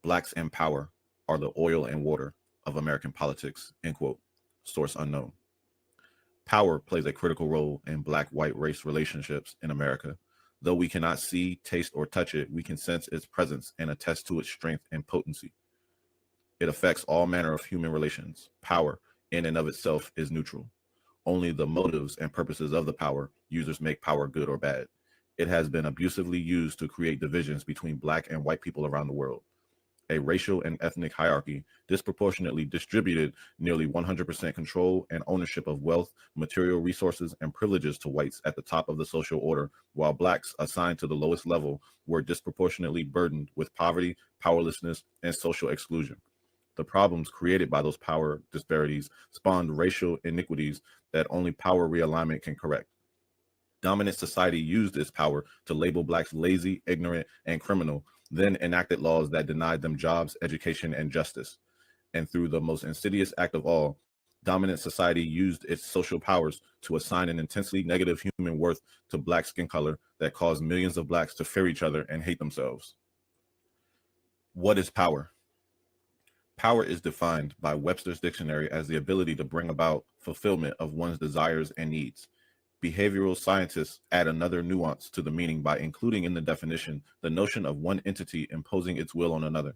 Blacks in power are the oil and water of American politics, end quote. Source unknown. Power plays a critical role in black-white race relationships in America. Though we cannot see, taste, or touch it, we can sense its presence and attest to its strength and potency. It affects all manner of human relations. Power, in and of itself, is neutral. Only the motives and purposes of the power users make power good or bad. It has been abusively used to create divisions between black and white people around the world. A racial and ethnic hierarchy disproportionately distributed nearly 100% control and ownership of wealth, material resources, and privileges to whites at the top of the social order, while blacks assigned to the lowest level were disproportionately burdened with poverty, powerlessness, and social exclusion. The problems created by those power disparities spawned racial iniquities that only power realignment can correct. Dominant society used its power to label blacks lazy, ignorant, and criminal, then enacted laws that denied them jobs, education, and justice. And through the most insidious act of all, dominant society used its social powers to assign an intensely negative human worth to black skin color that caused millions of blacks to fear each other and hate themselves. What is power? Power is defined by Webster's dictionary as the ability to bring about fulfillment of one's desires and needs. Behavioral scientists add another nuance to the meaning by including in the definition the notion of one entity imposing its will on another.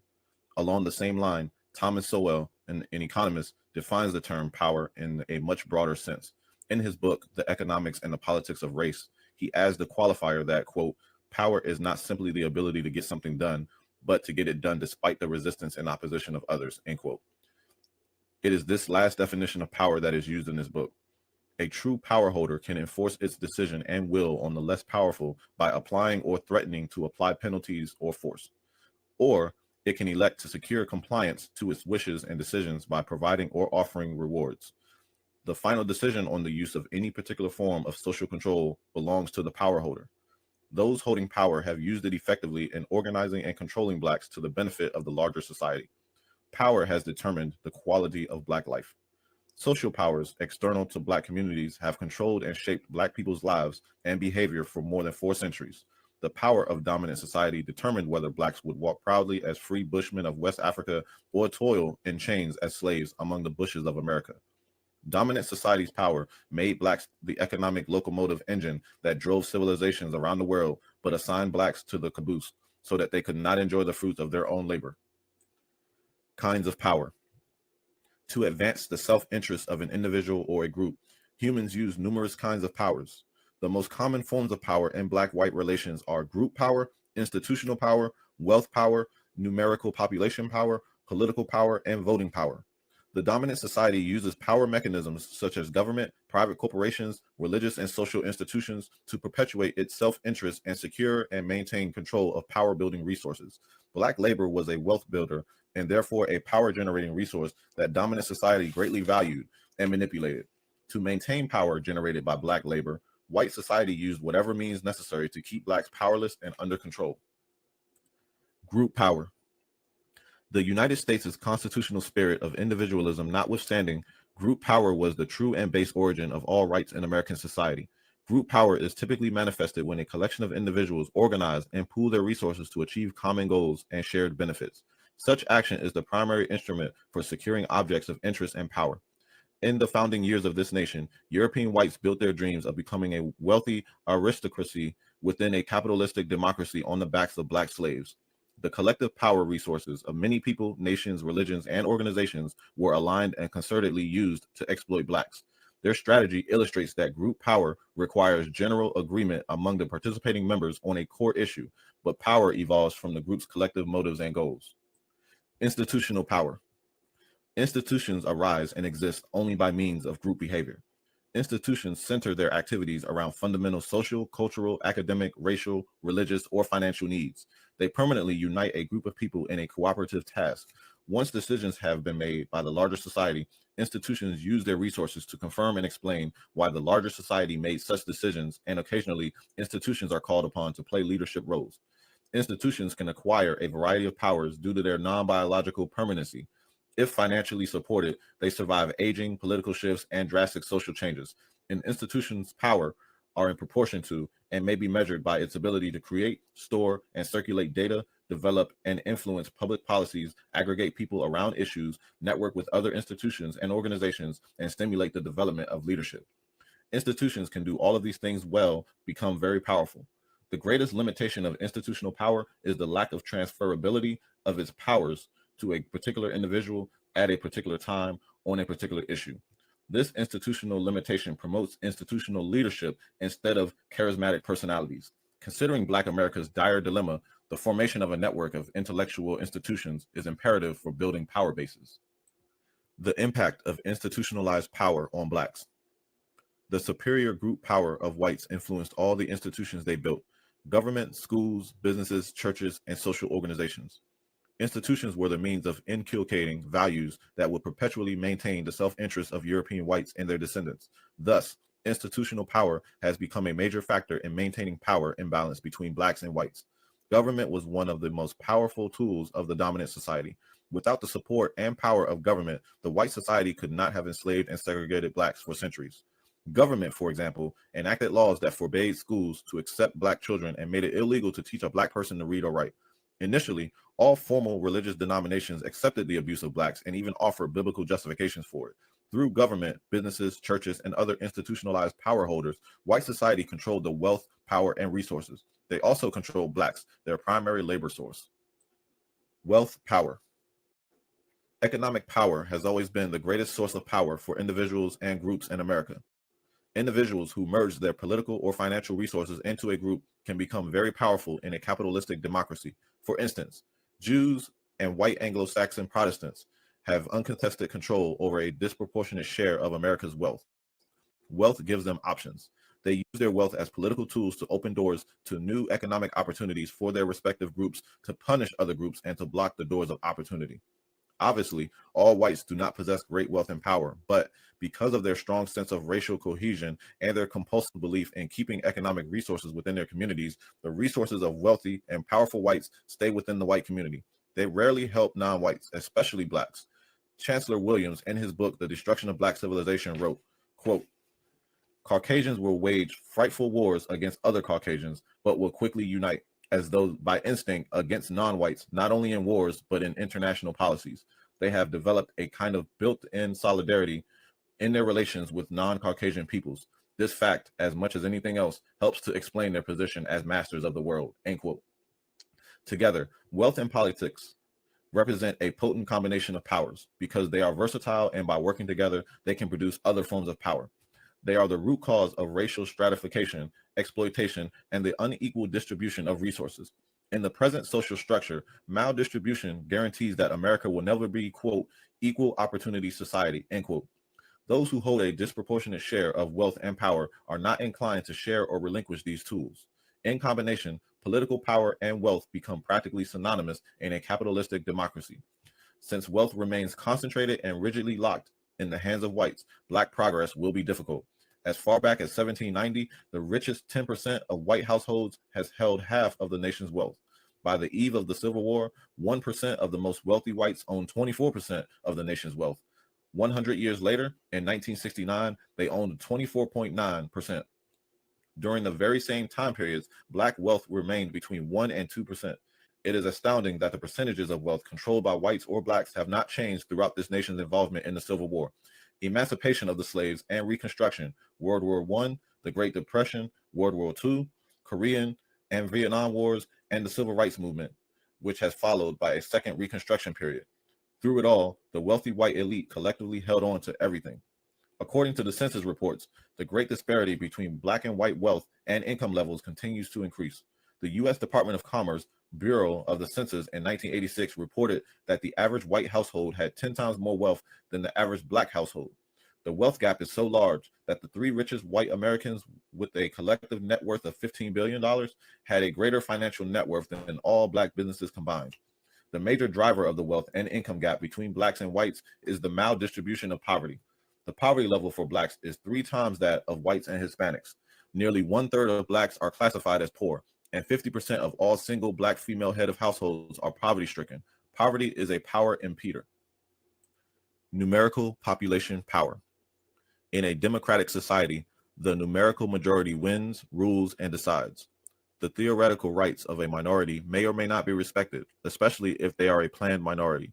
Along the same line, Thomas Sowell, an economist, defines the term power in a much broader sense. In his book, The Economics and the Politics of Race, he adds the qualifier that, quote, power is not simply the ability to get something done, but to get it done despite the resistance and opposition of others, end quote. It is this last definition of power that is used in this book. A true power holder can enforce its decision and will on the less powerful by applying or threatening to apply penalties or force. Or it can elect to secure compliance to its wishes and decisions by providing or offering rewards. The final decision on the use of any particular form of social control belongs to the power holder. Those holding power have used it effectively in organizing and controlling blacks to the benefit of the larger society. Power has determined the quality of black life. Social powers external to black communities have controlled and shaped black people's lives and behavior for more than 4 centuries. The power of dominant society determined whether blacks would walk proudly as free bushmen of West Africa or toil in chains as slaves among the bushes of America. Dominant society's power made blacks the economic locomotive engine that drove civilizations around the world, but assigned blacks to the caboose so that they could not enjoy the fruits of their own labor. Kinds of power. To advance the self-interest of an individual or a group, humans use numerous kinds of powers. The most common forms of power in black-white relations are group power, institutional power, wealth power, numerical population power, political power, and voting power. The dominant society uses power mechanisms such as government, private corporations, religious and social institutions to perpetuate its self-interest and secure and maintain control of power-building resources. Black labor was a wealth builder and therefore a power-generating resource that dominant society greatly valued and manipulated. To maintain power generated by black labor, white society used whatever means necessary to keep blacks powerless and under control. Group power. The United States' constitutional spirit of individualism notwithstanding, group power was the true and base origin of all rights in American society. Group power is typically manifested when a collection of individuals organize and pool their resources to achieve common goals and shared benefits. Such action is the primary instrument for securing objects of interest and power. In the founding years of this nation, European whites built their dreams of becoming a wealthy aristocracy within a capitalistic democracy on the backs of black slaves. The collective power resources of many people, nations, religions, and organizations were aligned and concertedly used to exploit blacks. Their strategy illustrates that group power requires general agreement among the participating members on a core issue, but power evolves from the group's collective motives and goals. Institutional power. Institutions arise and exist only by means of group behavior. Institutions center their activities around fundamental social, cultural, academic, racial, religious, or financial needs. They permanently unite a group of people in a cooperative task. Once decisions have been made by the larger society, institutions use their resources to confirm and explain why the larger society made such decisions, and occasionally institutions are called upon to play leadership roles. Institutions can acquire a variety of powers due to their non-biological permanency. If financially supported, they survive aging, political shifts, and drastic social changes. An institution's power are in proportion to and may be measured by its ability to create, store, and circulate data, develop and influence public policies, aggregate people around issues, network with other institutions and organizations, and stimulate the development of leadership. Institutions can do all of these things well, become very powerful. The greatest limitation of institutional power is the lack of transferability of its powers to a particular individual at a particular time on a particular issue. This institutional limitation promotes institutional leadership instead of charismatic personalities. Considering Black America's dire dilemma, the formation of a network of intellectual institutions is imperative for building power bases. The impact of institutionalized power on Blacks. The superior group power of whites influenced all the institutions they built: government, schools, businesses, churches, and social organizations. Institutions were the means of inculcating values that would perpetually maintain the self-interest of European whites and their descendants. Thus, institutional power has become a major factor in maintaining power imbalance between Blacks and whites. Government was one of the most powerful tools of the dominant society. Without the support and power of government, the white society could not have enslaved and segregated Blacks for centuries. Government, for example, enacted laws that forbade schools to accept Black children and made it illegal to teach a Black person to read or write. Initially, all formal religious denominations accepted the abuse of Blacks and even offered biblical justifications for it. Through government, businesses, churches, and other institutionalized power holders, white society controlled the wealth, power, and resources. They also controlled Blacks, their primary labor source. Wealth, power. Economic power has always been the greatest source of power for individuals and groups in America. Individuals who merge their political or financial resources into a group can become very powerful in a capitalistic democracy. For instance, Jews and white Anglo-Saxon Protestants have uncontested control over a disproportionate share of America's wealth. Wealth gives them options. They use their wealth as political tools to open doors to new economic opportunities for their respective groups, to punish other groups, and to block the doors of opportunity. Obviously, all whites do not possess great wealth and power, but because of their strong sense of racial cohesion and their compulsive belief in keeping economic resources within their communities, the resources of wealthy and powerful whites stay within the white community. They rarely help non-whites, especially Blacks. Chancellor Williams, in his book, The Destruction of Black Civilization, wrote, quote, "Caucasians will wage frightful wars against other Caucasians, but will quickly unite, as though by instinct, against non-whites, not only in wars, but in international policies. They have developed a kind of built-in solidarity in their relations with non-Caucasian peoples. This fact, as much as anything else, helps to explain their position as masters of the world." End quote. Together, wealth and politics represent a potent combination of powers because they are versatile, and by working together, they can produce other forms of power. They are the root cause of racial stratification, exploitation, and the unequal distribution of resources. In the present social structure, maldistribution guarantees that America will never be, quote, equal opportunity society, end quote. Those who hold a disproportionate share of wealth and power are not inclined to share or relinquish these tools. In combination, political power and wealth become practically synonymous in a capitalistic democracy. Since wealth remains concentrated and rigidly locked in the hands of whites, Black progress will be difficult. As far back as 1790, the richest 10% of white households has held half of the nation's wealth. By the eve of the Civil War, 1% of the most wealthy whites owned 24% of the nation's wealth. 100 years later, in 1969, they owned 24.9%. During the very same time periods, Black wealth remained between 1 and 2%. It is astounding that the percentages of wealth controlled by whites or Blacks have not changed throughout this nation's involvement in the Civil War. Emancipation of the slaves and Reconstruction, World War I, the Great Depression, World War II, Korean and Vietnam Wars, and the Civil Rights Movement, which has followed by a second Reconstruction period. Through it all, the wealthy white elite collectively held on to everything. According to the census reports, the great disparity between Black and white wealth and income levels continues to increase. The U.S. Department of Commerce Bureau of the Census in 1986 reported that the average white household had 10 times more wealth than the average Black household. The wealth gap is so large that the three richest white Americans, with a collective net worth of $15 billion, had a greater financial net worth than all Black businesses combined. The major driver of the wealth and income gap between Blacks and whites is the maldistribution of poverty. The poverty level for Blacks is 3 times that of whites and Hispanics. Nearly 1/3 of Blacks are classified as poor, and 50% of all single Black female head of households are poverty-stricken. Poverty is a power impeder. Numerical population power. In a democratic society, the numerical majority wins, rules, and decides. The theoretical rights of a minority may or may not be respected, especially if they are a planned minority.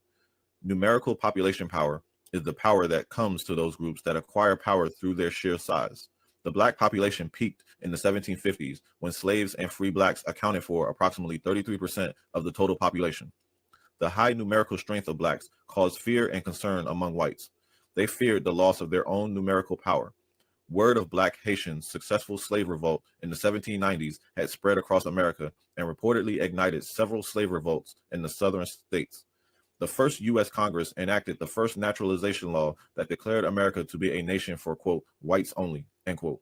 Numerical population power is the power that comes to those groups that acquire power through their sheer size. The black population peaked in the 1750s when slaves and free blacks accounted for approximately 33% of the total population. The high numerical strength of blacks caused fear and concern among whites. They feared the loss of their own numerical power. Word of Black Haitians' successful slave revolt in the 1790s had spread across America and reportedly ignited several slave revolts in the southern states. The first U.S. Congress enacted the first naturalization law that declared America to be a nation for, quote, whites only, end quote.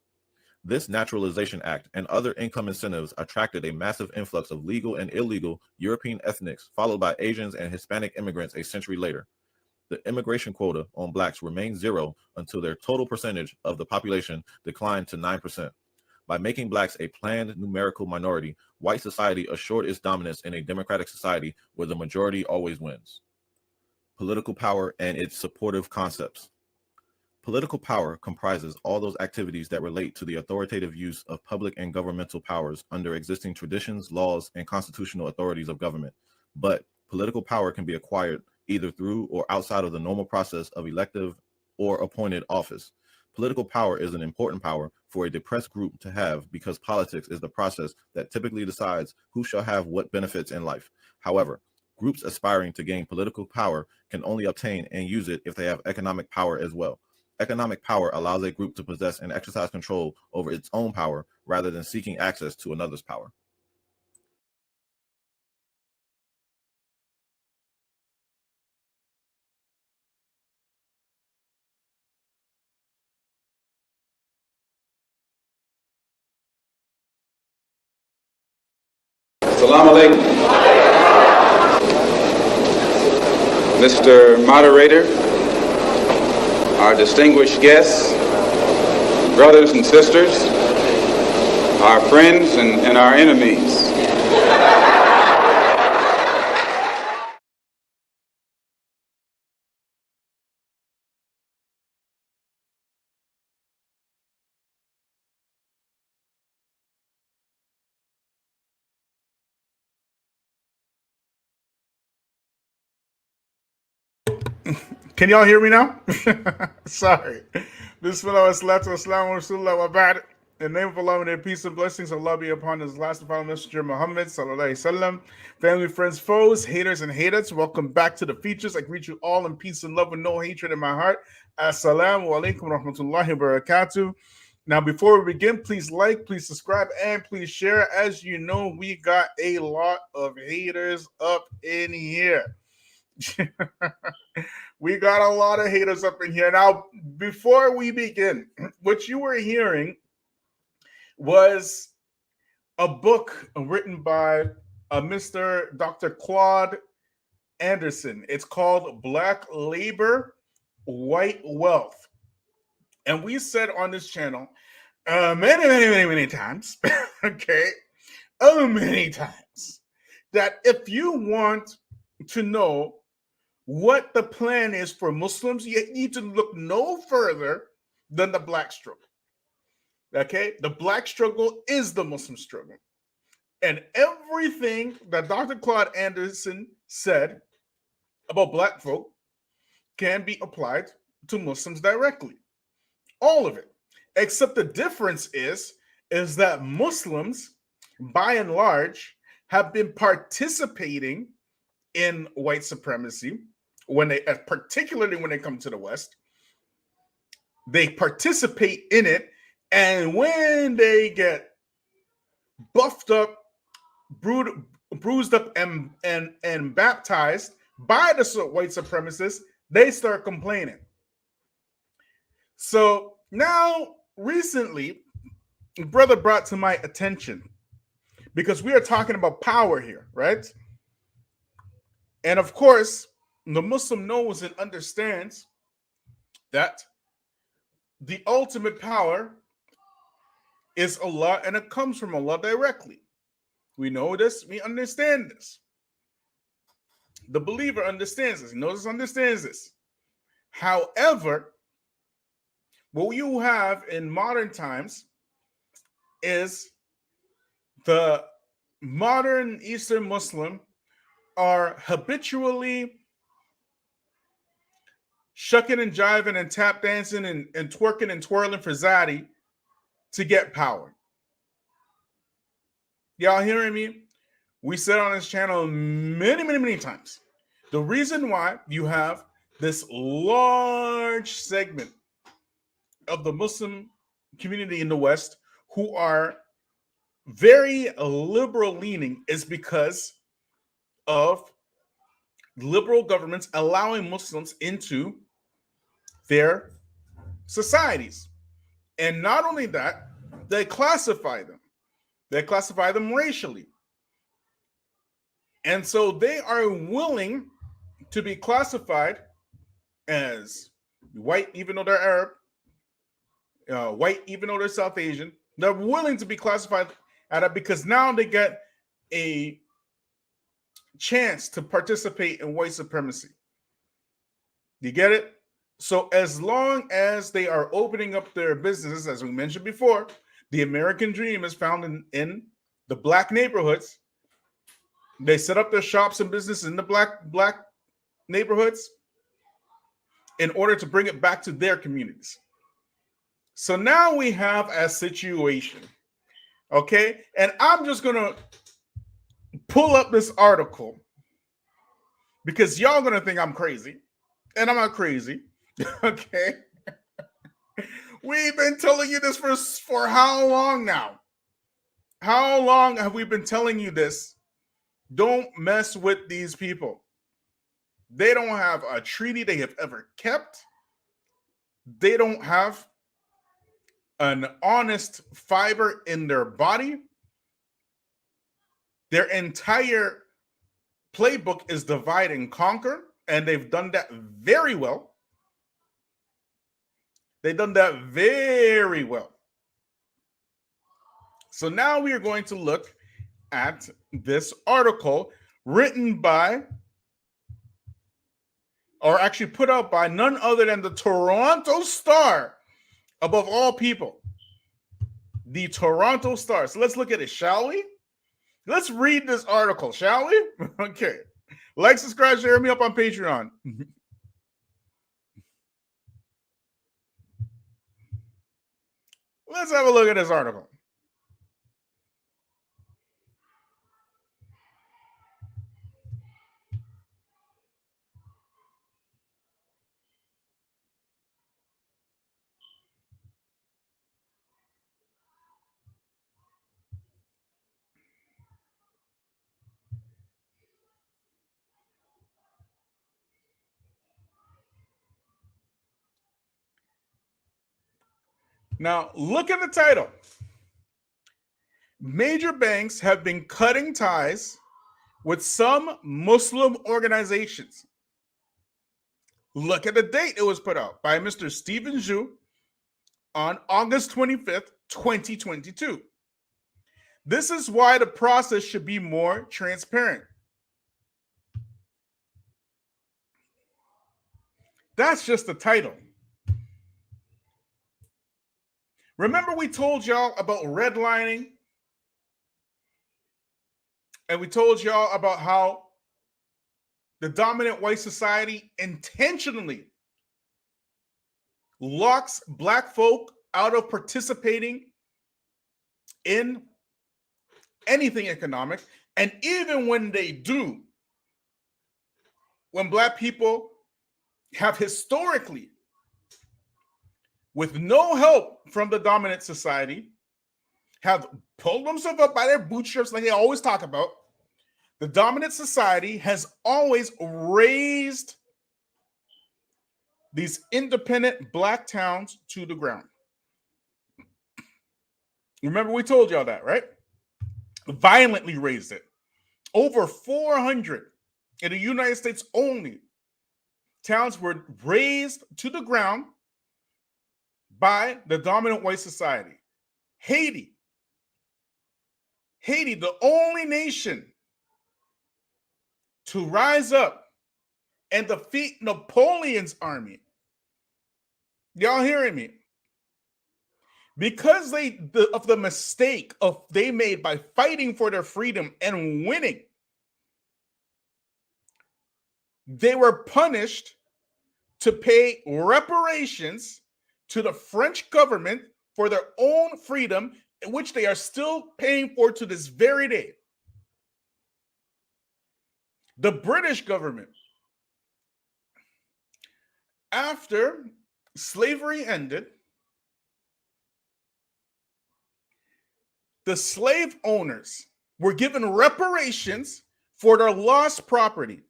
This Naturalization Act and other income incentives attracted a massive influx of legal and illegal European ethnics, followed by Asians and Hispanic immigrants a century later. The immigration quota on blacks remained zero until their total percentage of the population declined to 9%. By making blacks a planned numerical minority, white society assured its dominance in a democratic society where the majority always wins. Political power and its supportive concepts. Political power comprises all those activities that relate to the authoritative use of public and governmental powers under existing traditions, laws, and constitutional authorities of government. But political power can be acquired either through or outside of the normal process of elective or appointed office. Political power is an important power for a depressed group to have because politics is the process that typically decides who shall have what benefits in life. However, groups aspiring to gain political power can only obtain and use it if they have economic power as well. Economic power allows a group to possess and exercise control over its own power rather than seeking access to another's power. Salaam Alaikum. Mr. Moderator, our distinguished guests, brothers and sisters, our friends and our enemies. Can y'all hear me now? Sorry. Bismillah, salatu wassalamu rasulullah wa ba'd. In the name of Allah, may peace and blessings of Allah be upon His last and final messenger, Muhammad sallallahu alaihi wasallam. Family, friends, foes, haters, and haters, welcome back to the Feachaz. I greet you all in peace and love with no hatred in my heart. Assalamu alaikum wa rahmatullahi wa barakatuh. Now, before we begin, please like, please subscribe, and please share. As you know, we got a lot of haters up in here. We got a lot of haters up in here. Now, before we begin, what you were hearing was a book written by Mr. Dr. Claude Anderson. It's called Black Labor, White Wealth. And we said on this channel many times, okay, many times, that if you want to know what the plan is for Muslims, you need to look no further than the black struggle. Okay? The black struggle is the Muslim struggle. And everything that Dr. Claude Anderson said about black folk can be applied to Muslims directly. All of it. Except the difference is that Muslims, by and large, have been participating in white supremacy, particularly when they come to the West. They participate in it, and when they get buffed up, bruised up, and baptized by the white supremacists, they start complaining. So now, recently, brother brought to my attention, because we are talking about power here, right? And of course, the Muslim knows and understands that the ultimate power is Allah, and it comes from Allah directly. We know this, we understand this. The believer understands this, understands this. However, what you have in modern times is the modern Eastern Muslim are habitually shucking and jiving and tap dancing and twerking and twirling for Zaddy to get power. Y'all hearing me? We said on this channel many times. The reason why you have this large segment of the Muslim community in the West who are very liberal leaning is because of liberal governments allowing Muslims into their societies. And not only that, they classify them. They classify them racially. And so they are willing to be classified as white, even though they're Arab, white, even though they're South Asian. They're willing to be classified at it because now they get a chance to participate in white supremacy. You get it? So as long as they are opening up their businesses, as we mentioned before, the American dream is found in the black neighborhoods. They set up their shops and businesses in the black neighborhoods in order to bring it back to their communities. So now we have a situation, okay? And I'm just going to pull up this article because y'all going to think I'm crazy, and I'm not crazy, okay? We've been telling you this for how long now? How long have we been telling you this? Don't mess with these people. They don't have a treaty they have ever kept. They don't have an honest fiber in their body. Their entire playbook is divide and conquer, and they've done that very well. They've done that very well. So now we are going to look at this article written by, or actually put out by, none other than the Toronto Star, above all people. The Toronto Star. So let's look at it, shall we? Let's read this article, shall we? Okay. Like, subscribe, share me up on Patreon. Let's have a look at this article. Now, look at the title. Major banks have been cutting ties with some Muslim organizations. Look at the date it was put out by Mr. Stephen Zhu on August 25th, 2022. This is why the process should be more transparent. That's just the title. Remember we told y'all about redlining? And we told y'all about how the dominant white society intentionally locks black folk out of participating in anything economic. And even when they do, when black people have historically, with no help from the dominant society, have pulled themselves up by their bootstraps like they always talk about, the dominant society has always raised these independent black towns to the ground. Remember, we told y'all that, right? Violently raised it. Over 400 in the United States only towns were razed to the ground by the dominant white society. Haiti, the only nation to rise up and defeat Napoleon's army. Y'all hearing me? because of the mistake they made by fighting for their freedom and winning, they were punished to pay reparations to the French government for their own freedom, which they are still paying for to this very day. The British government, after slavery ended, the slave owners were given reparations for their lost property.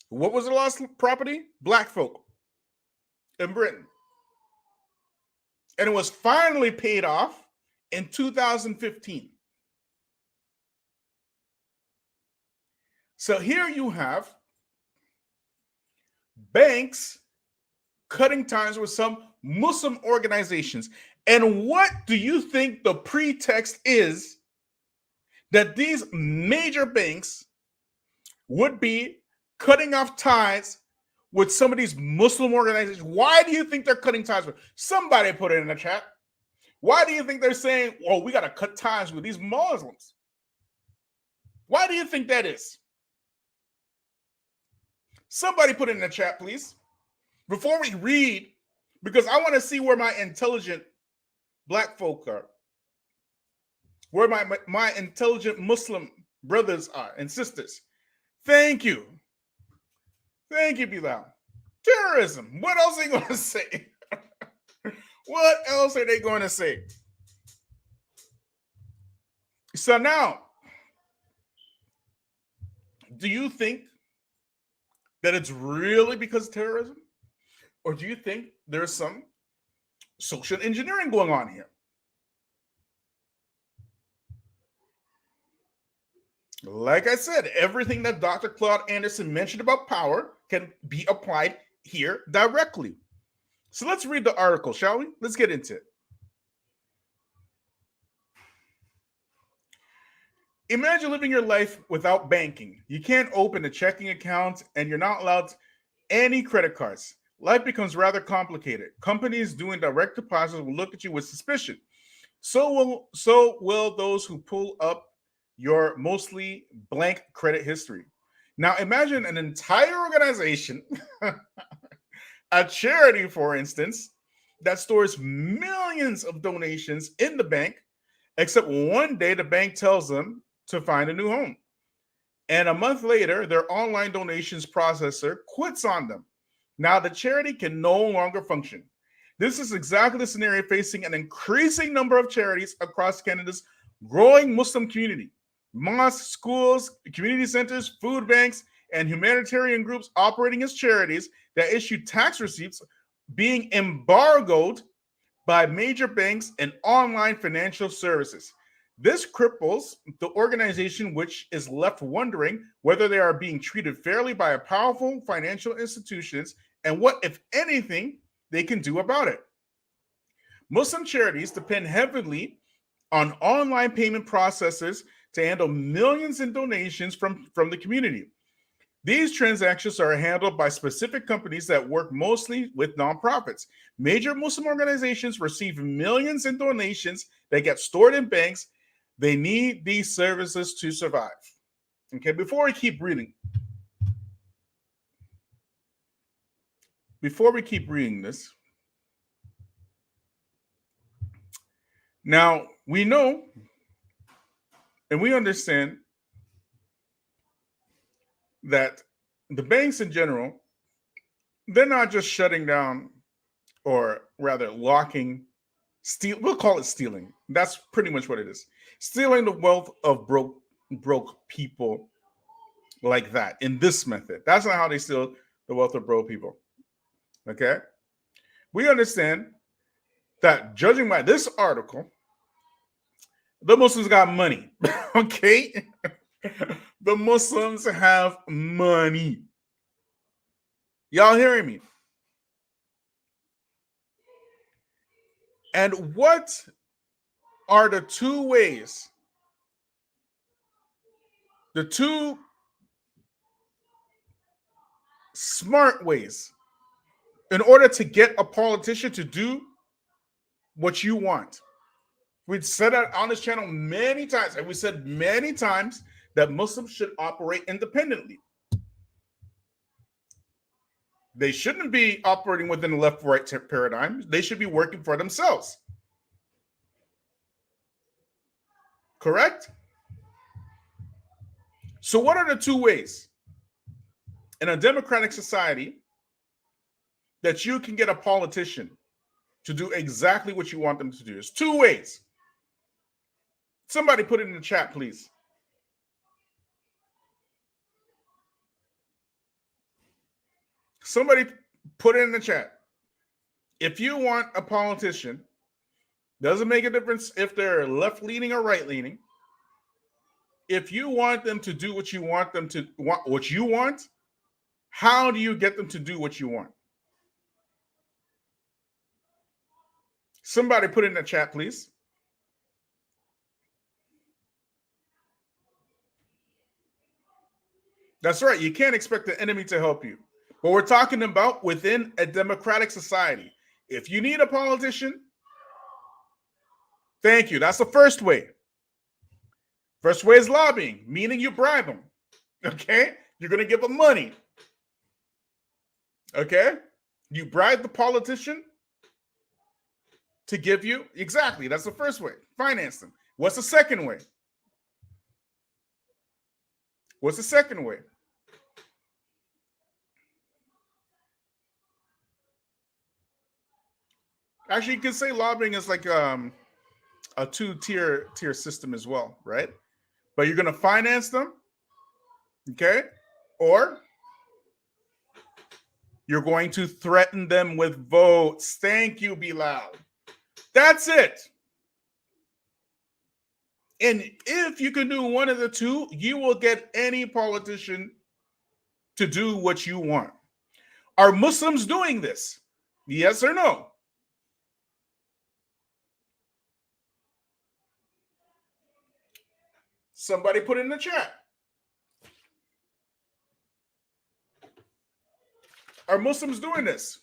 What was the lost property? Black folk in Britain. And it was finally paid off in 2015. So here you have banks cutting ties with some Muslim organizations. And what do you think the pretext is that these major banks would be cutting off ties with some of these Muslim organizations? Why do you think they're cutting ties with? Somebody put it in the chat. Why do you think they're saying, oh, we got to cut ties with these Muslims? Why do you think that is? Somebody put it in the chat, please. Before we read, because I want to see where my intelligent black folk are, where my intelligent Muslim brothers are and sisters. Thank you. Thank you, Bilal. Terrorism. What else are they going to say? What else are they going to say? So now, do you think that it's really because of terrorism? Or do you think there's some social engineering going on here? Like I said, everything that Dr. Claude Anderson mentioned about power can be applied here directly. So let's read the article, shall we? Let's get into it. Imagine living your life without banking. You can't open a checking account and you're not allowed any credit cards. Life becomes rather complicated. Companies doing direct deposits will look at you with suspicion. So will those who pull up your mostly blank credit history. Now imagine an entire organization, a charity, for instance, that stores millions of donations in the bank, except one day the bank tells them to find a new home. And a month later, their online donations processor quits on them. Now the charity can no longer function. This is exactly the scenario facing an increasing number of charities across Canada's growing Muslim community. Mosques, schools, community centers, food banks, and humanitarian groups operating as charities that issue tax receipts being embargoed by major banks and online financial services. This cripples the organization, which is left wondering whether they are being treated fairly by powerful financial institutions and what, if anything, they can do about it. Muslim charities depend heavily on online payment processors to handle millions in donations from the community. These transactions are handled by specific companies that work mostly with nonprofits. Major Muslim organizations receive millions in donations that get stored in banks. They need these services to survive. Okay, before we keep reading this, now we know and we understand that the banks in general, they're not just shutting down, or rather locking, we'll call it stealing. That's pretty much what it is. Stealing the wealth of broke people like that in this method. That's not how they steal the wealth of broke people. Okay? We understand that, judging by this article, the Muslims got money. Okay? The Muslims have money. Y'all hearing me? And what are the two ways, the two smart ways, in order to get a politician to do what you want. We've said that on this channel many times, and we said many times that Muslims should operate independently. They shouldn't be operating within the left-right paradigm. They should be working for themselves. Correct? So what are the two ways in a democratic society that you can get a politician to do exactly what you want them to do? There's two ways. Somebody put it in the chat, please. Somebody put it in the chat. If you want a politician, doesn't make a difference if they're left-leaning or right-leaning. If you want them to do what you want them to want, how do you get them to do what you want? Somebody put it in the chat, please. That's right. You can't expect the enemy to help you. But we're talking about within a democratic society. If you need a politician, thank you. That's the first way. First way is lobbying, meaning you bribe them. Okay? You're going to give them money. Okay? You bribe the politician to give you. Exactly. That's the first way. Finance them. What's the second way? What's the second way? Actually, you can say lobbying is like a two-tier system as well, right? But you're going to finance them, okay? Or you're going to threaten them with votes. Thank you, Bilal. That's it. And if you can do one of the two, you will get any politician to do what you want. Are Muslims doing this? Yes or no? Somebody put it in the chat. Are Muslims doing this?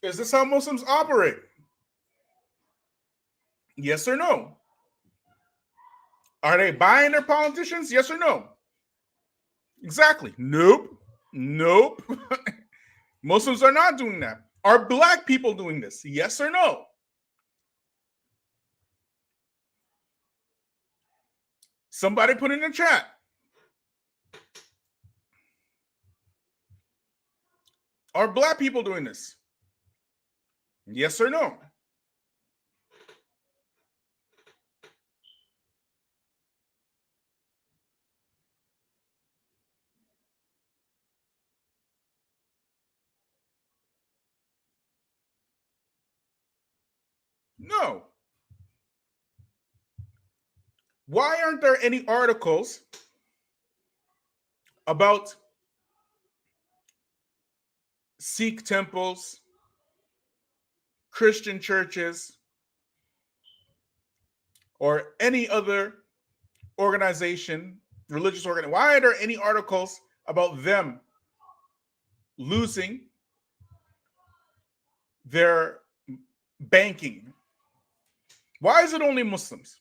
Is this how Muslims operate? Yes or no? Are they buying their politicians? Yes or no? Exactly. Nope. Nope. Muslims are not doing that. Are black people doing this? Yes or no? Somebody put in the chat. Are black people doing this? Yes or no? No. Why aren't there any articles about Sikh temples, Christian churches, or any other organization, religious organization? Why are there any articles about them losing their banking? Why is it only Muslims?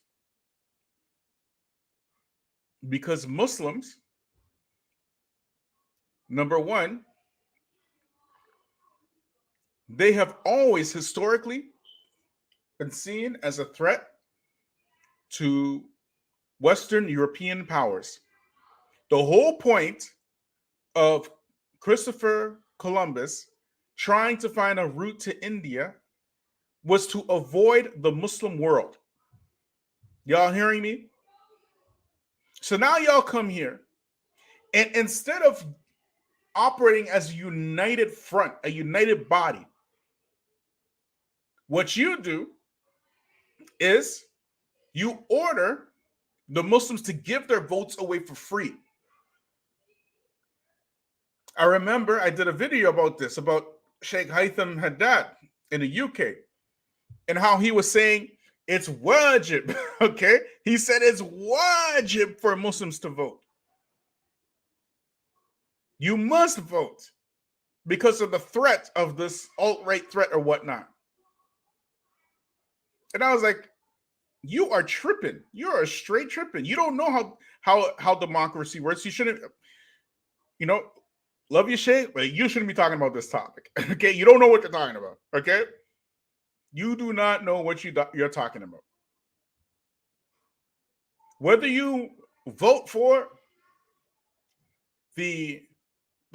Because Muslims, number one, they have always historically been seen as a threat to Western European powers. The whole point of Christopher Columbus trying to find a route to India was to avoid the Muslim world. Y'all hearing me? So now y'all come here, and instead of operating as a united front, a united body, what you do is you order the Muslims to give their votes away for free. I remember I did a video about this, about Sheikh Haitham Haddad in the UK, and how he was saying it's wajib, okay? He said it's wajib for Muslims to vote. You must vote. because of the threat of this alt-right threat or whatnot. And I was like, you are tripping. You're a straight tripping. You don't know how democracy works. You shouldn't, love your shit, but you shouldn't be talking about this topic. Okay, you don't know what you're talking about. Okay, you do not know what you're talking about. Whether you vote for the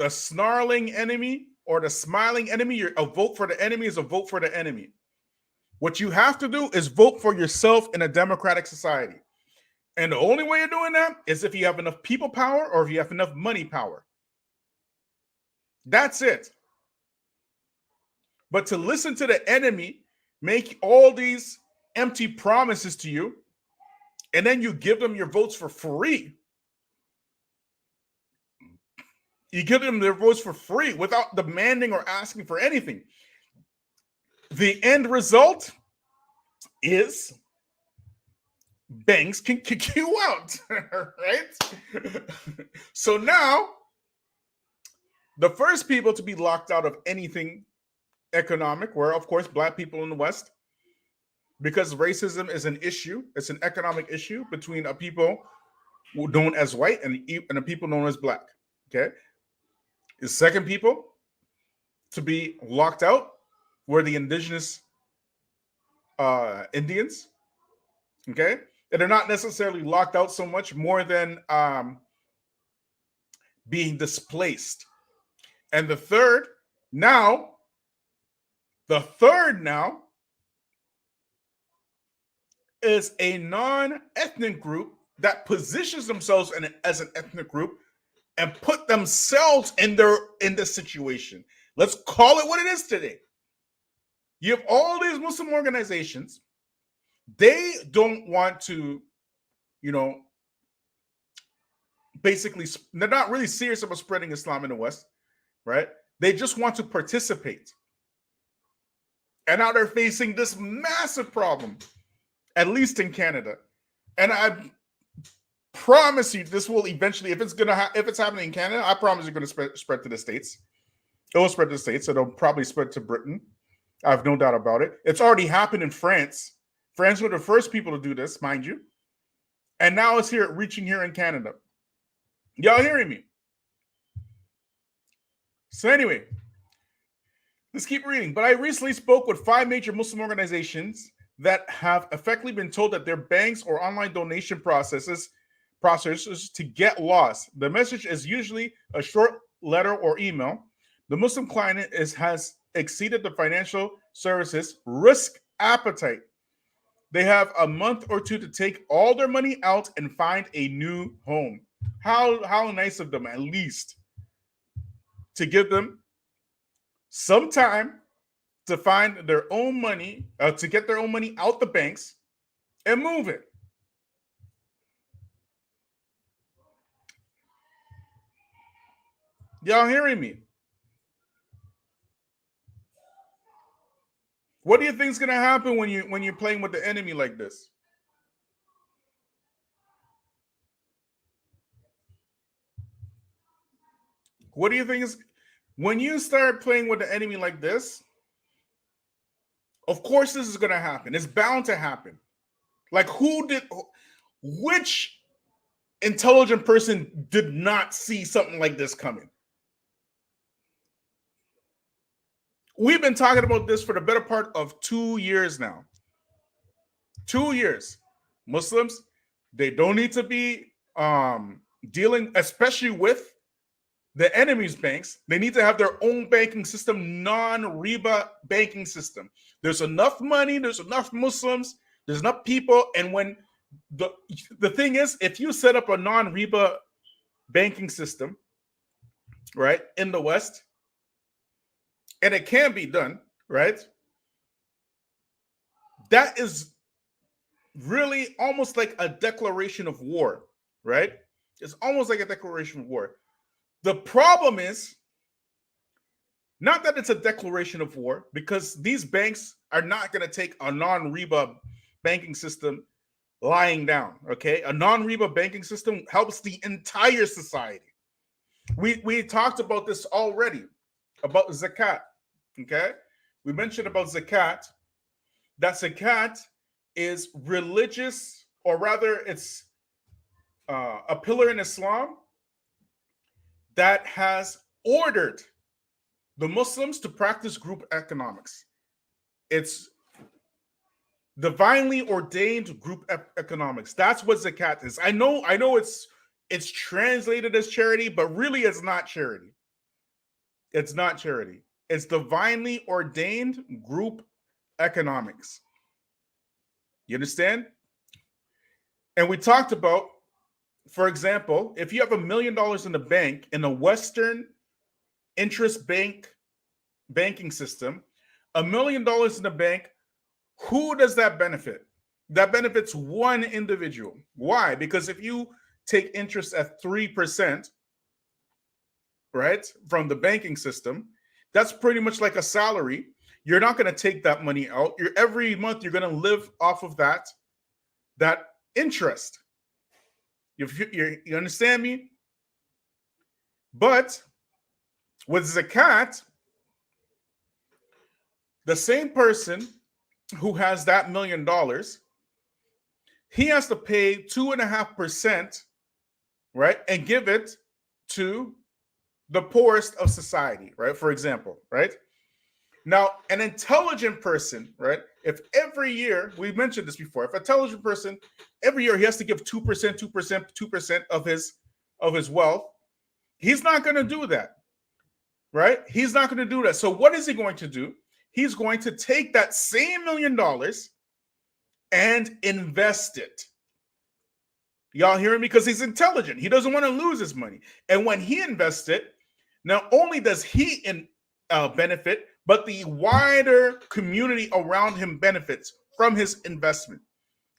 snarling enemy or the smiling enemy, a vote for the enemy is a vote for the enemy. What you have to do is vote for yourself in a democratic society. And the only way you're doing that is if you have enough people power or if you have enough money power. That's it. But to listen to the enemy make all these empty promises to you, and then you give them your votes for free. You give them their votes for free without demanding or asking for anything. The end result is banks can kick you out, right? So now, the first people to be locked out of anything economic were, of course, Black people in the West, because racism is an issue. It's an economic issue between a people known as white and a people known as Black. Okay. The second people to be locked out were the indigenous Indians. Okay. And they're not necessarily locked out so much more than being displaced. And the third now is a non-ethnic group that positions themselves as an ethnic group and put themselves in this situation. Let's call it what it is today. You have all these Muslim organizations. They don't want to, basically, they're not really serious about spreading Islam in the West, right? They just want to participate. And now they're facing this massive problem, at least in Canada. And I promise you, this will eventually, if it's happening in Canada, I promise you're going to spread to the States. It will spread to the States. It'll probably spread to Britain. I have no doubt about it. It's already happened in France. France were the first people to do this, mind you. And now it's reaching here in Canada. Y'all hearing me? So anyway, let's keep reading. But I recently spoke with 5 major Muslim organizations that have effectively been told that their banks or online donation processes to get lost. The message is usually a short letter or email. The Muslim client has exceeded the financial services risk appetite. They have a month or two to take all their money out and find a new home. How nice of them, at least, to give them some time to find their own money, to get their own money out the banks and move it. Y'all hearing me? What do you think is going to happen when you're playing with the enemy like this? What do you think is when you start playing with the enemy like this? Of course, this is going to happen. It's bound to happen. Like, which intelligent person did not see something like this coming? We've been talking about this for the better part of 2 years now. 2 years. Muslims, they don't need to be dealing, especially with the enemy's banks. They need to have their own banking system, non-riba banking system. There's enough money, there's enough Muslims, there's enough people. And when the thing is, if you set up a non-riba banking system, right, in the West, and it can be done, right? That is really almost like a declaration of war, right? It's almost like a declaration of war. The problem is not that it's a declaration of war, because these banks are not going to take a non-riba banking system lying down, okay? A non-riba banking system helps the entire society. We talked about this already. about zakat. Okay, we mentioned about zakat. That zakat is religious, or rather, it's a pillar in Islam that has ordered the Muslims to practice group economics. It's divinely ordained group economics. That's what zakat is. I know it's translated as charity, but really it's not charity. It's not charity. It's divinely ordained group economics. You understand? And we talked about, for example, if you have $1 million in the bank in a Western interest banking system, $1 million in the bank, who does that benefit? That benefits one individual. Why? Because if you take interest at 3%, right, from the banking system, that's pretty much like a salary. You're not going to take that money out. Every month you're going to live off of that interest. You understand me? But with zakat, the same person who has that $1 million, he has to pay 2.5%, right, and give it to the poorest of society, right? For example, right? Now, an intelligent person, right? If every year, we mentioned this before, if an intelligent person, every year he has to give 2%, 2%, 2% of his wealth, he's not going to do that, right? He's not going to do that. So what is he going to do? He's going to take that same $1 million and invest it. Y'all hearing me? Because he's intelligent. He doesn't want to lose his money. And when he invests it, not only does he benefit, but the wider community around him benefits from his investment,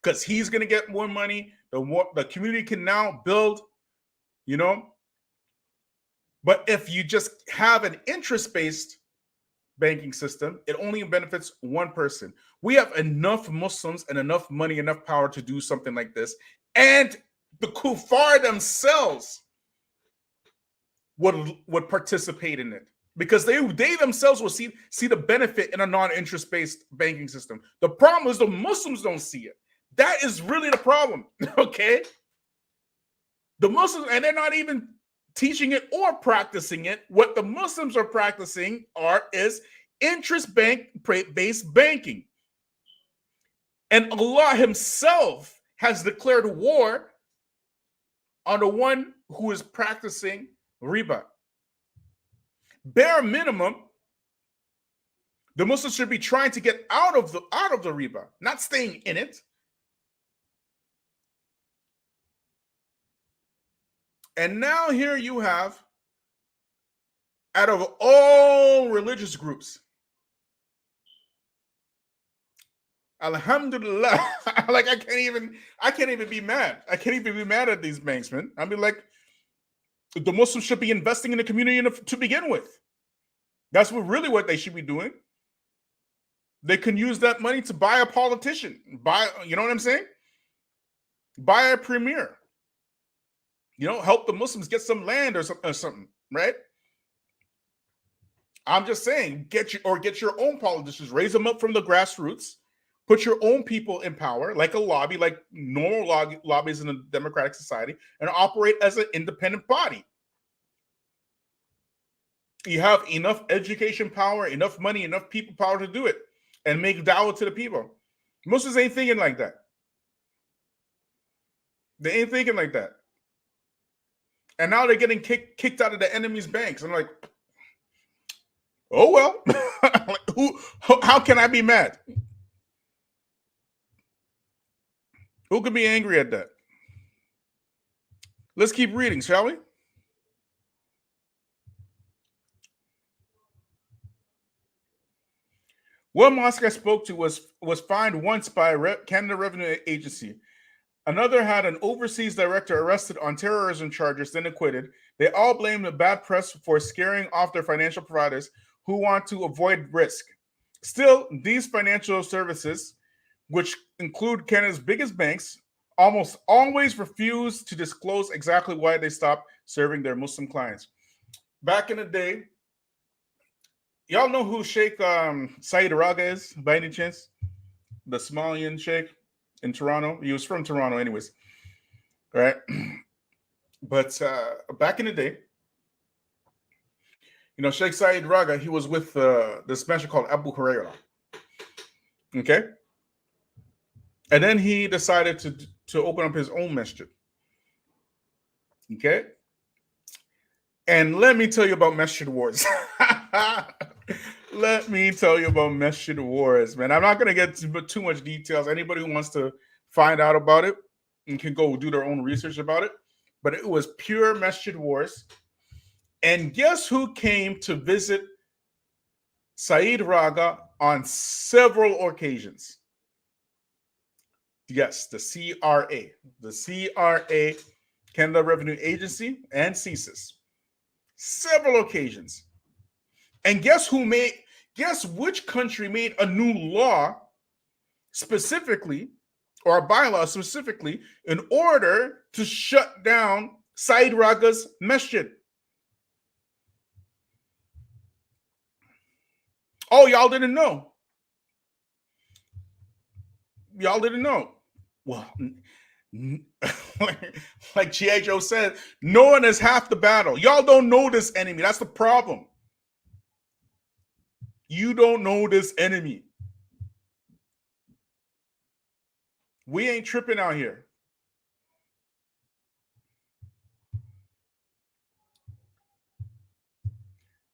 because he's going to get more money. The community can now build, you know. But if you just have an interest-based banking system, it only benefits one person. We have enough Muslims and enough money, enough power to do something like this. And the kuffar themselves would participate in it, because they themselves will see the benefit in a non-interest-based banking system. The problem is the Muslims don't see it. That is really the problem, okay? The Muslims, and they're not even teaching it or practicing it. What the Muslims are practicing is interest-based banking. And Allah himself has declared war on the one who is practicing riba. Bare minimum, the Muslims should be trying to get out of the riba, not staying in it. And now here you have, out of all religious groups, alhamdulillah, like I can't even be mad. I can't even be mad at these banks, man. I mean, like, the Muslims should be investing in the community to begin with. That's what they should be doing. They can use that money to buy a politician, you know what I'm saying? Buy a premier. You know, help the Muslims get some land or something, right? I'm just saying, get your own politicians, raise them up from the grassroots, put your own people in power, like a lobby, like normal lobbies in a democratic society, and operate as an independent body. You have enough education power, enough money, enough people power to do it, and make dawah to the people. Muslims ain't thinking like that. They ain't thinking like that. And now they're getting kicked out of the enemy's banks. I'm like, oh well. How can I be mad? Who could be angry at that? Let's keep reading, shall we? One mosque I spoke to was fined once by Canada Revenue Agency. Another had an overseas director arrested on terrorism charges, then acquitted. They all blamed the bad press for scaring off their financial providers who want to avoid risk. Still, these financial services, which include Canada's biggest banks, almost always refuse to disclose exactly why they stopped serving their Muslim clients. Back in the day, Y'all know who Sheikh Saeed Raga is by any chance? The Somalian Sheikh in Toronto. He was from Toronto, anyways. Right? But back in the day, Sheikh Saeed Raga, he was with this masjid called Abu Hurairah. Okay? And then he decided to open up his own masjid. Okay? And let me tell you about masjid wars. Let me tell you about masjid wars, man. I'm not going to get too much details. Anybody who wants to find out about it and can go do their own research about it. But it was pure masjid wars. And guess who came to visit Saeed Raga on several occasions? Yes, the CRA. The CRA, Canada Revenue Agency, and CSIS. Several occasions. And guess which country made a new law specifically, or a bylaw specifically, in order to shut down Saeed Raga's masjid? Oh, y'all didn't know. Y'all didn't know. Well, like G.I. Joe said, knowing is half the battle. Y'all don't know this enemy. That's the problem. You don't know this enemy. We ain't tripping out here.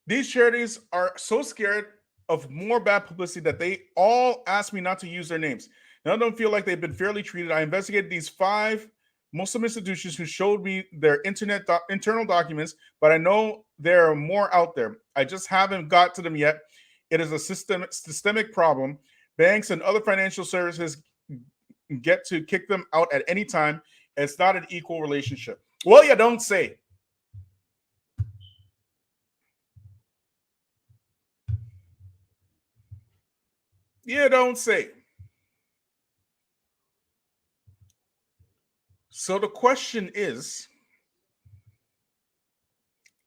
These charities are so scared of more bad publicity that they all ask me not to use their names. None of them feel like they've been fairly treated. I investigated these 5 Muslim institutions who showed me their internal documents, but I know there are more out there. I just haven't got to them yet. It is a systemic problem. Banks and other financial services get to kick them out at any time. It's not an equal relationship. Well, you don't say. You don't say. So the question is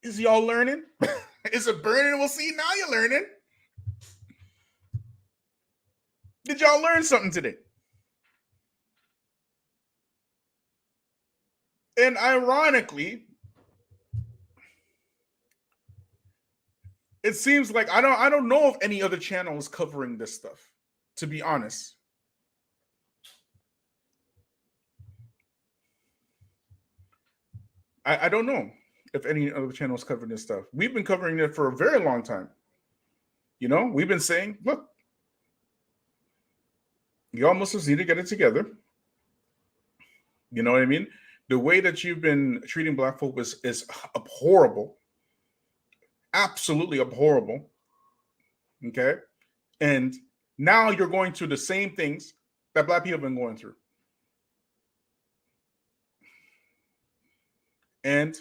y'all learning? Is it burning? We'll see. Now you're learning. Did y'all learn something today? And ironically, it seems like I don't know if any other channel is covering this stuff, to be honest. I don't know if any other channel is covering this stuff. We've been covering it for a very long time. We've been saying, look, y'all Muslims need to get it together. You know what I mean? The way that you've been treating black folk is abhorrible. Absolutely abhorrible. Okay? And now you're going through the same things that black people have been going through. And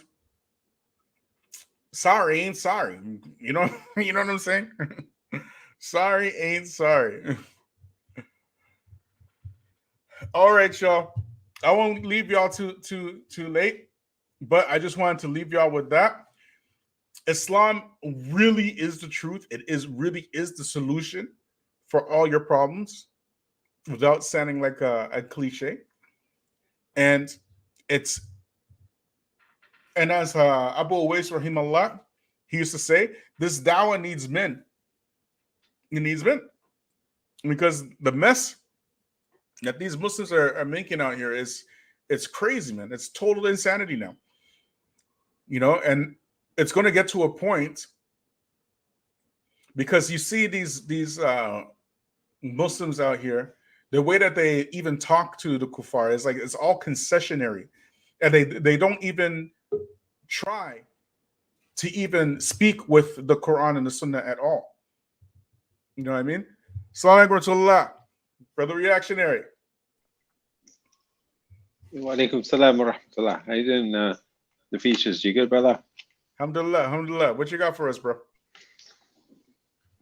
sorry ain't sorry. You know what I'm saying? Sorry ain't sorry. All right, y'all. I won't leave y'all too late, but I just wanted to leave y'all with that. Islam really is the truth. It really is the solution for all your problems, without sounding like a cliche. And as Abu Uwais rahimahullah, he used to say, this dawah needs men. It needs men. Because the mess that these Muslims are making out here it's crazy, man. It's total insanity now. And it's going to get to a point, because you see these Muslims out here, the way that they even talk to the kuffar is like it's all concessionary, and they don't even try to even speak with the Quran and the Sunnah at all. You know what I mean? Salaam Alaikum, brother reactionary. Wa alaikum salam wa rahmatullah. How you doing, the Feachaz? You good, brother? Alhamdulillah. What you got for us, bro?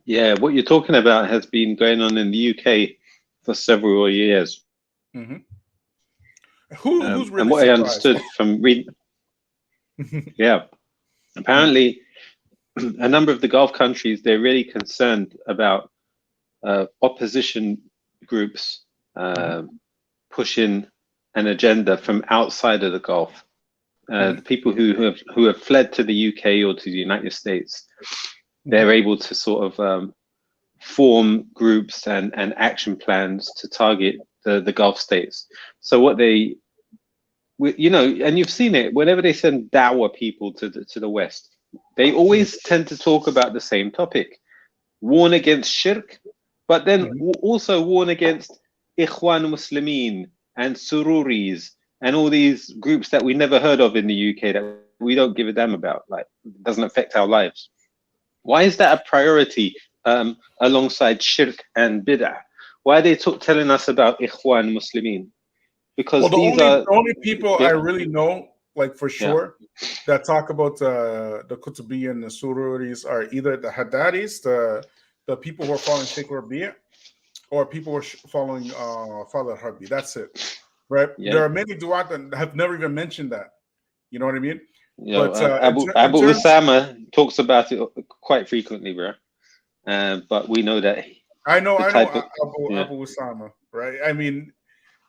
Yeah, what you're talking about has been going on in the UK for several years. Mm-hmm. Who's really and what surprised? I understood from reading, yeah, apparently a number of the Gulf countries, they're really concerned about opposition groups pushing an agenda from outside of the Gulf. The people who have fled to the UK or to the United States, they're able to sort of form groups and action plans to target the Gulf states. So what they, you know, and you've seen it, whenever they send dawah people to the West, they always tend to talk about the same topic: warn against shirk, but then also warn against Ikhwan Muslimin and Sururis and all these groups that we never heard of in the UK that we don't give a damn about, like it doesn't affect our lives. Why is that a priority alongside shirk and bid'ah? Why are they telling us about Ikhwan Muslimin? Because the only people I really know, like for sure, that talk about the Qutbi and the Sururis are either the Haddadis, the people who are following Sheikh Rabi', or people who are following Father Harbi. That's it, right? There are many du'at that have never even mentioned that. You know what I mean? Yeah, but Abu Usama talks about it quite frequently, bro. But we know that. I know Abu Usama, right? I mean,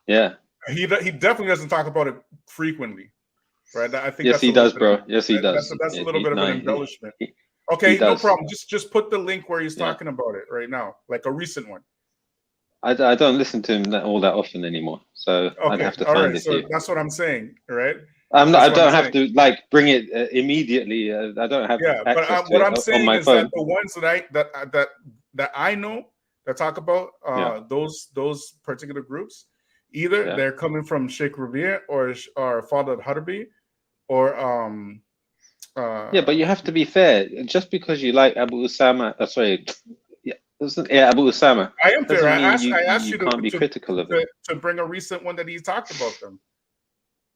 he definitely doesn't talk about it frequently, right? I think yes, he does, bro. Yes, he does. That's a little bit of an embellishment. Okay, no problem. Just put the link where he's talking about it right now, like a recent one. I don't listen to him all that often anymore, so I'd have to find it. So that's what I'm saying, right? I don't have to like bring it immediately. I don't have access to what it I'm saying on my is phone. that the ones that I know that talk about those particular groups, either they're coming from Sheikh Rabi' or Father Harbi, or but you have to be fair. Just because you like Abu Usama, Abu Usama. I am fair. I asked you can't be critical of it. To bring a recent one that he talked about them,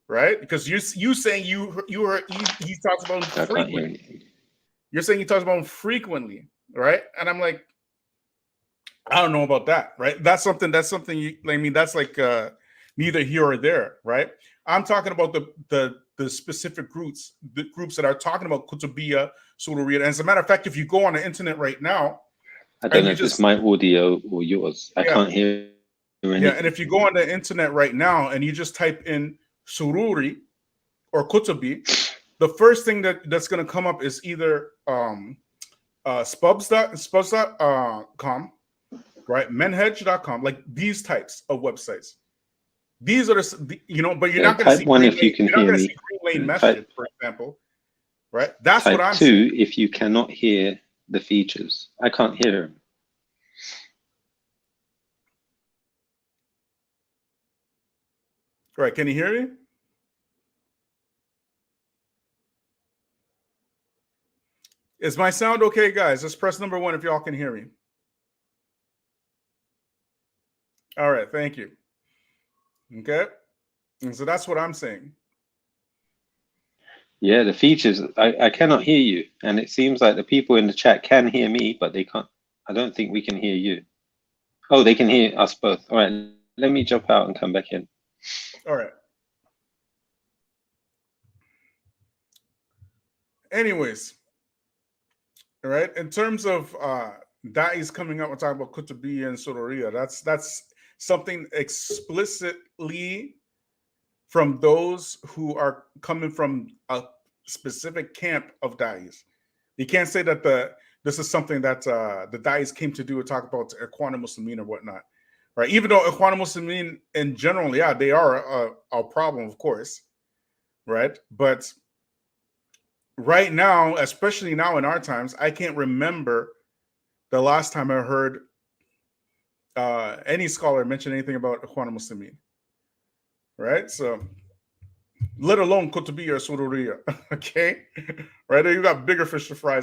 right? Because you saying you heard he talks about them frequently. You're saying he talks about them frequently, right? And I'm like, I don't know about that, right? That's something. I mean, that's like neither here or there, right? I'm talking about the specific groups, the groups that are talking about Qutbiyya, Sururiyya. And as a matter of fact, if you go on the internet right now, I don't know if it's my audio or yours. I can't hear anything. Yeah, and if you go on the internet right now and you just type in Sururi or Qutbi, the first thing that's going to come up is either spubs.com, right? Menhej.com, like these types of websites. These are but you're not going to see one if you can hear me. Green Lane message, for example, right? That's what I'm saying. If you cannot hear the features, I can't hear them. Right? Can you hear me? Is my sound okay, guys? Just press number 1 if y'all can hear me. All right, thank you. Okay, and so that's what I'm saying. Yeah, the features, I cannot hear you. And it seems like the people in the chat can hear me, but they can't. I don't think we can hear you. Oh, they can hear us both. All right, let me jump out and come back in. All right. Anyways, all right, in terms of Da'is coming up and talking about Qutbiyya and Sururiyya, that's something explicitly from those who are coming from a specific camp of Da'is. You can't say that this is something that the Da'is came to do or talk about Ikhwan Muslimin or whatnot, right? Even though Ikhwan Muslimin in general, they are a problem, of course, right? But right now, especially now in our times, I can't remember the last time I heard any scholar mention anything about Ikhwan Muslimin, right? So, let alone Qutbiyya or Sururiyya, okay? Right? You got bigger fish to fry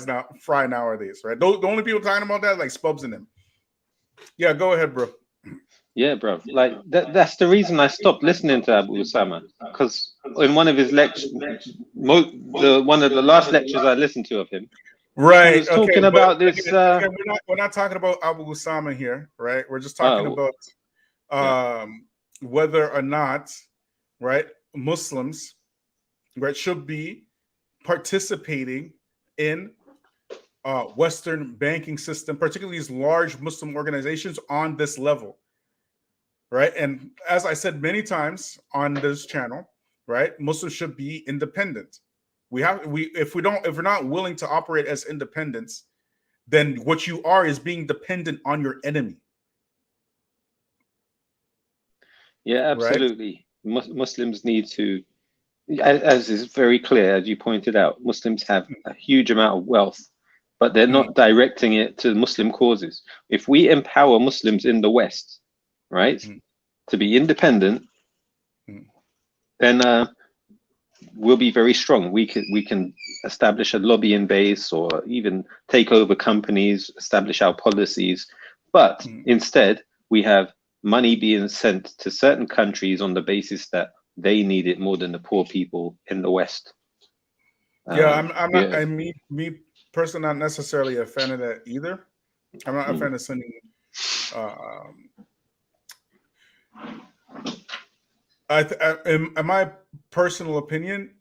nowadays, right? The only people talking about that like Spubs in them. Yeah, go ahead, bro. Yeah, bro. Like that's the reason I stopped listening to Abu Usama, because in one of his lectures, one of the last lectures I listened to of him, right? He was talking about this. Again, we're not talking about Abu Usama here, right? We're just talking about whether or not, right, Muslims, right, should be participating in Western banking system, particularly these large Muslim organizations, on this level, right? And as I said many times on this channel, right, Muslims should be independent. If we're not willing to operate as independents, then what you are is being dependent on your enemy. Yeah, absolutely. Right? Muslims need to, as is very clear, as you pointed out, Muslims have a huge amount of wealth, but they're not directing it to Muslim causes. If we empower Muslims in the West, right, to be independent, then we'll be very strong. We can establish a lobbying base, or even take over companies, establish our policies. But instead, we have money being sent to certain countries on the basis that they need it more than the poor people in the West. I'm not. I mean, me personally, not necessarily a fan of that either. I'm not a fan of sending. In my personal opinion,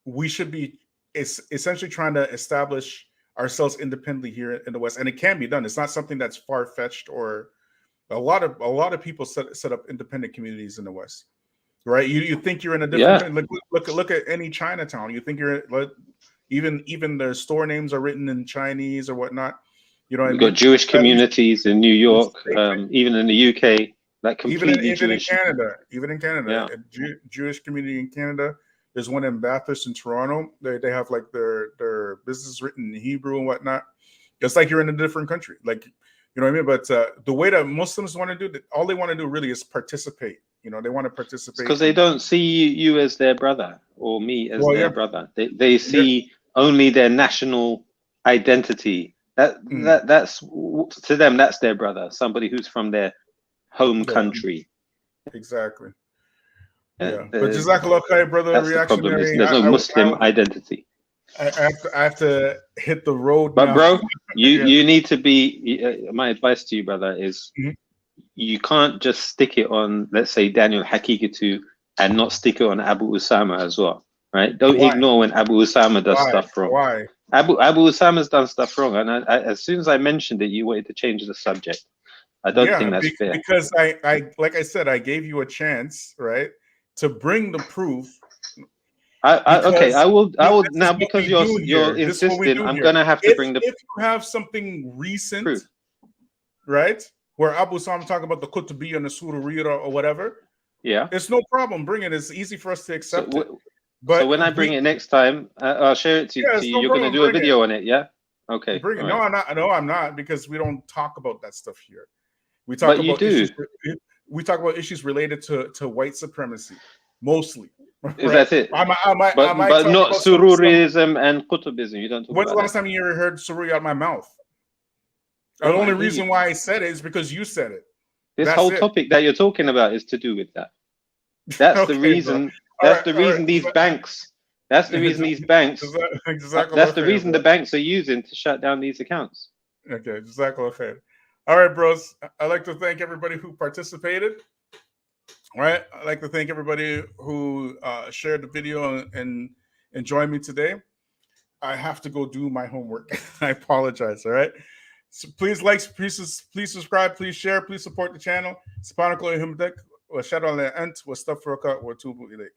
we should be essentially trying to establish ourselves independently here in the West, and it can be done. It's not something that's far fetched, or a lot of people set up independent communities in the West, right? You think you're in a different look at any Chinatown. You think you're even their store names are written in Chinese or whatnot. You know, we've got Jewish communities in New York, even in the UK. Like completely Jewish. Even in Canada, Jewish community in Canada. There's one in Bathurst in Toronto. They have like their business written in Hebrew and whatnot. It's like you're in a different country. Like, you know what I mean? But the way that Muslims want to do, all they want to do really is participate. You know, they want to participate because they don't see you as their brother or me as their brother. They see only their national identity. That's to them, that's their brother. Somebody who's from their home country. Exactly. Yeah. But Jazakallah khair, brother. That's reactionary. The there's no Muslim identity. I have to hit the road. But now. Bro, you need to be. My advice to you, brother, is you can't just stick it on, let's say, Daniel Hakikatu, and not stick it on Abu Usama as well, right? Don't ignore when Abu Usama does stuff wrong. Why? Abu Usama's done stuff wrong, and I, as soon as I mentioned it, you wanted to change the subject. I don't think that's fair. Because I like I said, I gave you a chance, right, to bring the proof. Okay, I will now, because you're insisting, I'm gonna have to bring the. If you have something recent, proof. Right, where Abu Usama talking about the Qutbiyya and the Sururiyya or whatever, it's no problem. Bring it. It's easy for us to accept it. But so when I bring it next time, I'll share it to you. You're going to do a video on it, yeah? Okay. Bring it. No, I'm not. No, I'm not, because we don't talk about that stuff here. We talk about issues. We talk about issues related to white supremacy, mostly. Is that it? But not Sururism and Qutbism. You don't talk about. When's the last time you ever heard Sururi out of my mouth? The only reason why I said it is because you said it. This whole topic that you're talking about is to do with that. That's the reason. That's the reason these banks. That's the reason these banks. That's the reason the banks are using to shut down these accounts. Okay, Jazakallah khair. All right, bros. I'd like to thank everybody who participated. All right, I'd like to thank everybody who shared the video and joined me today. I have to go do my homework. I apologize. All right. So please like, please subscribe, please share, please support the channel. Subhanakallah wa bihamdik, wa ashhadu an la ilaha illa anta, wa astaghfiruka wa atubu ilayk.